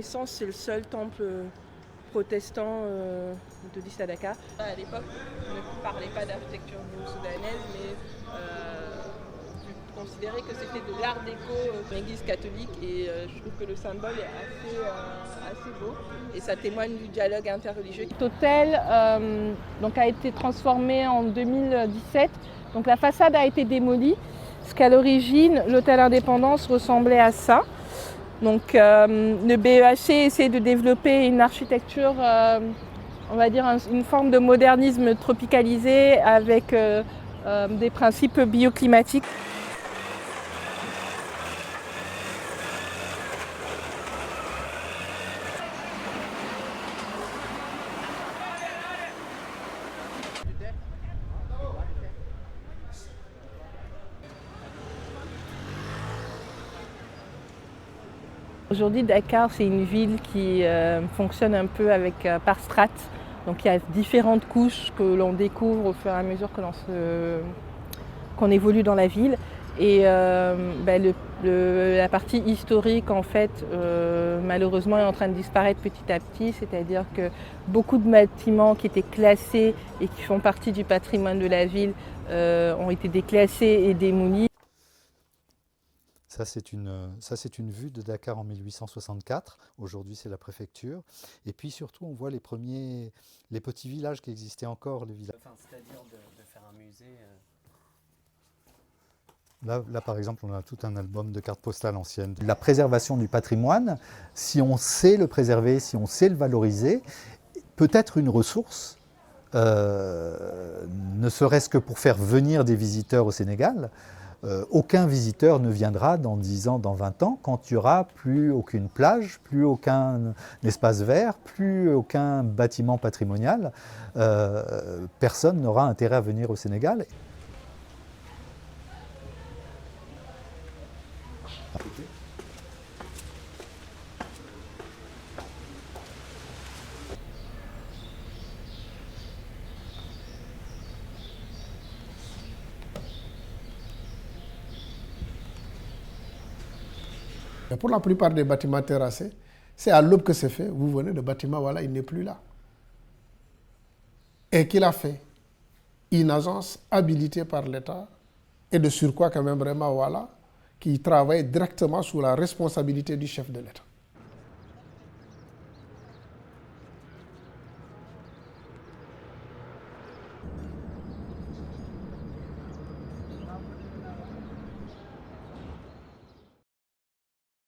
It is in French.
L'essence, c'est le seul temple protestant bouddhiste à Dakar. À l'époque, on ne parlait pas d'architecture soudanaise, mais je considérais que c'était de l'art déco d'une église catholique et je trouve que le symbole est assez beau et ça témoigne du dialogue interreligieux. L'hôtel donc a été transformé en 2017, donc la façade a été démolie, parce qu'à l'origine, l'hôtel Indépendance ressemblait à ça. Donc le BEHC essaie de développer une architecture, on va dire une forme de modernisme tropicalisé avec des principes bioclimatiques. Aujourd'hui, Dakar, c'est une ville qui fonctionne un peu par strates. Donc il y a différentes couches que l'on découvre au fur et à mesure que qu'on évolue dans la ville. Et la partie historique, en fait, malheureusement, est en train de disparaître petit à petit. C'est-à-dire que beaucoup de bâtiments qui étaient classés et qui font partie du patrimoine de la ville ont été déclassés et démolis. Ça, c'est une vue de Dakar en 1864. Aujourd'hui, c'est la préfecture. Et puis surtout, on voit les petits villages qui existaient encore. Les villages. Enfin, c'est-à-dire de faire un musée. Là, par exemple, on a tout un album de cartes postales anciennes. La préservation du patrimoine, si on sait le préserver, si on sait le valoriser, peut être une ressource, ne serait-ce que pour faire venir des visiteurs au Sénégal. Aucun visiteur ne viendra dans 10 ans, dans 20 ans, quand il n'y aura plus aucune plage, plus aucun espace vert, plus aucun bâtiment patrimonial. Personne n'aura intérêt à venir au Sénégal. Pour la plupart des bâtiments terrassés, c'est à l'aube que c'est fait. Vous venez, le bâtiment, voilà, il n'est plus là. Et qu'il a fait une agence habilitée par l'État, et de surcroît quand même vraiment, voilà, qui travaille directement sous la responsabilité du chef de l'État.